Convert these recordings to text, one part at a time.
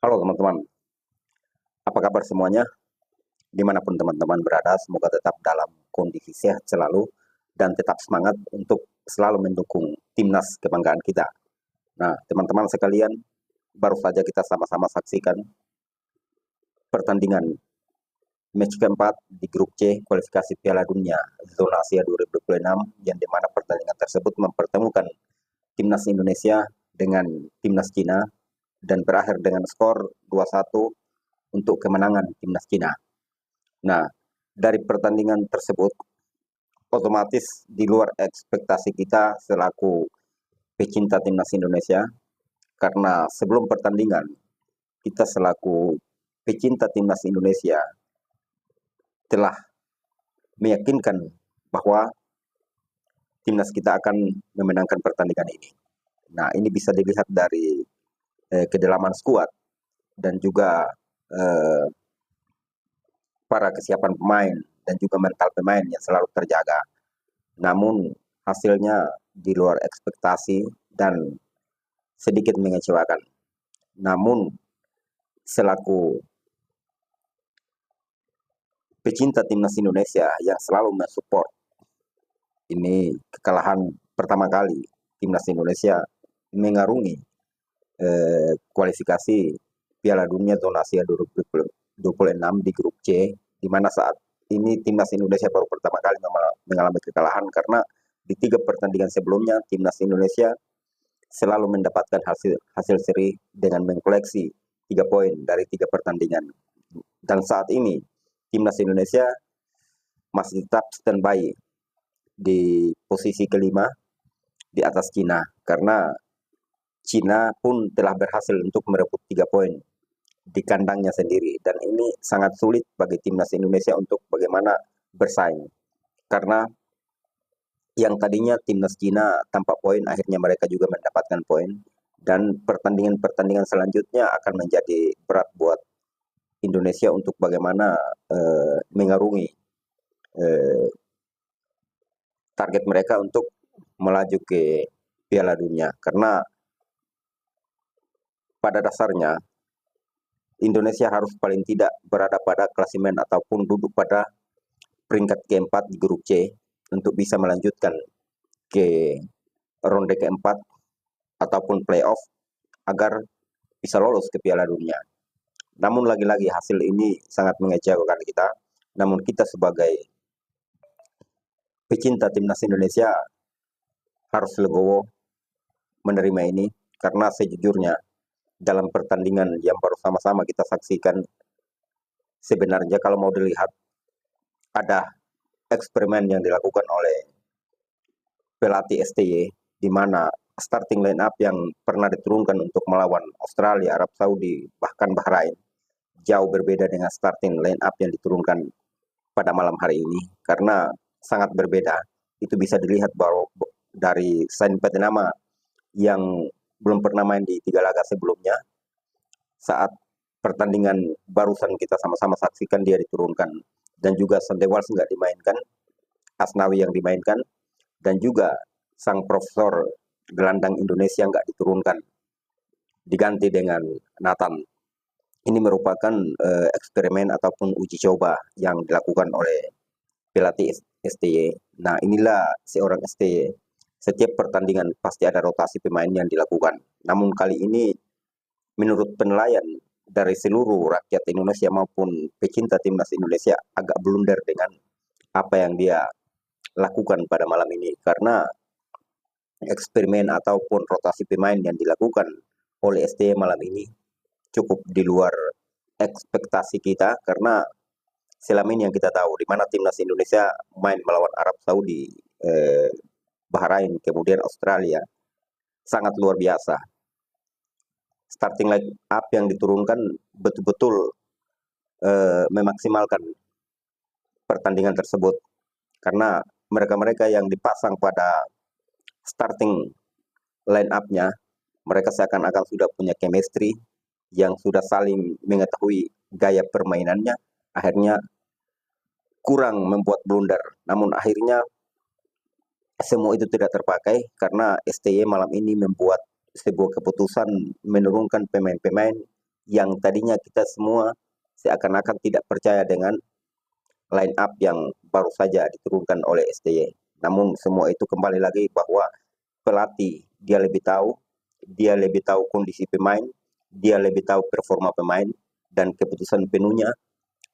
Halo teman-teman, apa kabar semuanya? Dimanapun teman-teman berada, semoga tetap dalam kondisi sehat selalu dan tetap semangat untuk selalu mendukung timnas kebanggaan kita. Nah, teman-teman sekalian, baru saja kita sama-sama saksikan pertandingan match keempat di grup C kualifikasi Piala Dunia Zona Asia 2026 yang dimana pertandingan tersebut mempertemukan timnas Indonesia dengan timnas Cina dan berakhir dengan skor 2-1 untuk kemenangan timnas Cina. Nah, dari pertandingan tersebut, otomatis di luar ekspektasi kita selaku pecinta timnas Indonesia, karena sebelum pertandingan, kita selaku pecinta timnas Indonesia telah meyakinkan bahwa timnas kita akan memenangkan pertandingan ini. Nah, ini bisa dilihat dari kedalaman skuad dan juga eh, para kesiapan pemain dan juga mental pemain yang selalu terjaga. Namun hasilnya di luar ekspektasi dan sedikit mengecewakan. Namun selaku pecinta timnas Indonesia yang selalu mensupport, ini kekalahan pertama kali timnas Indonesia mengarungi kualifikasi Piala Dunia Zona Asia 2026 di grup C, di mana saat ini timnas Indonesia baru pertama kali mengalami kekalahan karena di 3 pertandingan sebelumnya timnas Indonesia selalu mendapatkan hasil seri dengan mengkoleksi 3 poin dari 3 pertandingan. Dan saat ini timnas Indonesia masih tetap standby di posisi kelima di atas Cina karena Cina pun telah berhasil untuk merebut 3 poin di kandangnya sendiri dan ini sangat sulit bagi timnas Indonesia untuk bagaimana bersaing karena yang tadinya timnas Cina tanpa poin akhirnya mereka juga mendapatkan poin dan pertandingan-pertandingan selanjutnya akan menjadi berat buat Indonesia untuk bagaimana mengarungi eh, target mereka untuk melaju ke Piala Dunia karena pada dasarnya Indonesia harus paling tidak berada pada klasemen ataupun duduk pada peringkat keempat di grup C untuk bisa melanjutkan ke ronde keempat ataupun playoff agar bisa lolos ke Piala Dunia. Namun lagi-lagi hasil ini sangat mengecewakan kita. Namun kita sebagai pecinta timnas Indonesia harus legowo menerima ini karena sejujurnya dalam pertandingan yang baru sama-sama kita saksikan sebenarnya kalau mau dilihat ada eksperimen yang dilakukan oleh pelatih STY di mana starting line up yang pernah diturunkan untuk melawan Australia, Arab Saudi, bahkan Bahrain jauh berbeda dengan starting line up yang diturunkan pada malam hari ini karena sangat berbeda. Itu bisa dilihat bahwa dari Sain Patinama yang belum pernah main di 3 laga sebelumnya saat pertandingan barusan kita sama-sama saksikan dia diturunkan dan juga Sandewals nggak dimainkan, Asnawi yang dimainkan dan juga sang profesor gelandang Indonesia nggak diturunkan, diganti dengan Nathan. Ini merupakan eksperimen ataupun uji coba yang dilakukan oleh pelatih STY. Nah, inilah seorang STY. Setiap pertandingan pasti ada rotasi pemain yang dilakukan. Namun kali ini menurut penilaian dari seluruh rakyat Indonesia maupun pecinta timnas Indonesia agak blunder dengan apa yang dia lakukan pada malam ini karena eksperimen ataupun rotasi pemain yang dilakukan oleh STY malam ini cukup di luar ekspektasi kita karena selama ini yang kita tahu di mana timnas Indonesia main melawan Arab Saudi, Bahrain, kemudian Australia sangat luar biasa. Starting line up yang diturunkan betul-betul memaksimalkan pertandingan tersebut karena mereka-mereka yang dipasang pada starting line up-nya mereka seakan-akan sudah punya chemistry yang sudah saling mengetahui gaya permainannya, akhirnya kurang membuat blunder. Namun akhirnya semua itu tidak terpakai karena STY malam ini membuat sebuah keputusan menurunkan pemain-pemain yang tadinya kita semua seakan-akan tidak percaya dengan line up yang baru saja diturunkan oleh STY. Namun semua itu kembali lagi bahwa pelatih dia lebih tahu kondisi pemain, dia lebih tahu performa pemain, dan keputusan penuhnya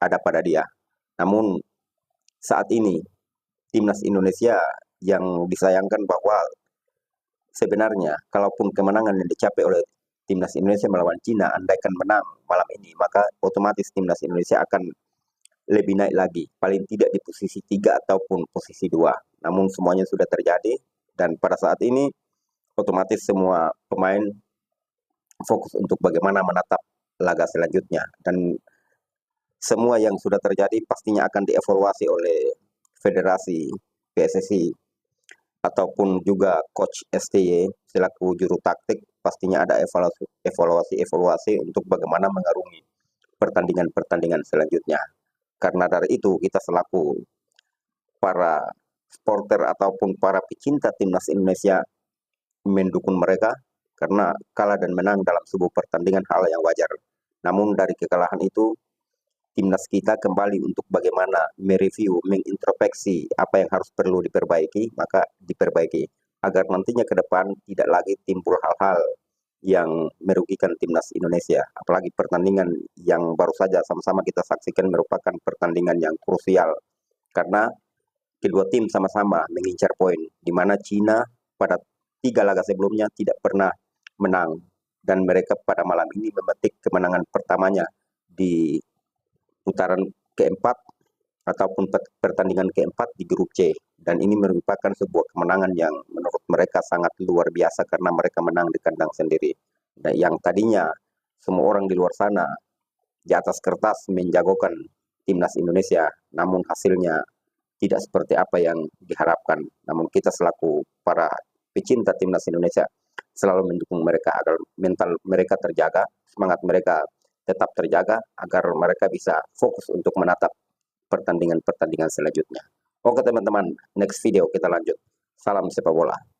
ada pada dia. Namun saat ini timnas Indonesia yang disayangkan bahwa sebenarnya kalaupun kemenangan yang dicapai oleh timnas Indonesia melawan Cina andaikan menang malam ini, maka otomatis timnas Indonesia akan lebih naik lagi, paling tidak di posisi 3 ataupun posisi 2. Namun semuanya sudah terjadi dan pada saat ini otomatis semua pemain fokus untuk bagaimana menatap laga selanjutnya, dan semua yang sudah terjadi pastinya akan dievaluasi oleh federasi, PSSI, ataupun juga coach STY selaku juru taktik. Pastinya ada evaluasi untuk bagaimana mengarungi pertandingan-pertandingan selanjutnya. Karena dari itu kita selaku para supporter ataupun para pecinta timnas Indonesia mendukung mereka, karena kalah dan menang dalam sebuah pertandingan hal yang wajar. Namun dari kekalahan itu timnas kita kembali untuk bagaimana mereview, mengintrospeksi apa yang harus perlu diperbaiki, maka diperbaiki agar nantinya ke depan tidak lagi timbul hal-hal yang merugikan timnas Indonesia. Apalagi pertandingan yang baru saja sama-sama kita saksikan merupakan pertandingan yang krusial karena kedua tim sama-sama mengincar poin, di mana Cina pada 3 laga sebelumnya tidak pernah menang dan mereka pada malam ini memetik kemenangan pertamanya di putaran keempat ataupun pertandingan keempat di grup C, dan ini merupakan sebuah kemenangan yang menurut mereka sangat luar biasa karena mereka menang di kandang sendiri. Dan yang tadinya semua orang di luar sana di atas kertas menjagokan timnas Indonesia, namun hasilnya tidak seperti apa yang diharapkan. Namun kita selaku para pecinta timnas Indonesia selalu mendukung mereka agar mental mereka terjaga, semangat mereka tetap terjaga agar mereka bisa fokus untuk menatap pertandingan-pertandingan selanjutnya. Oke teman-teman, next video kita lanjut. Salam sepak bola.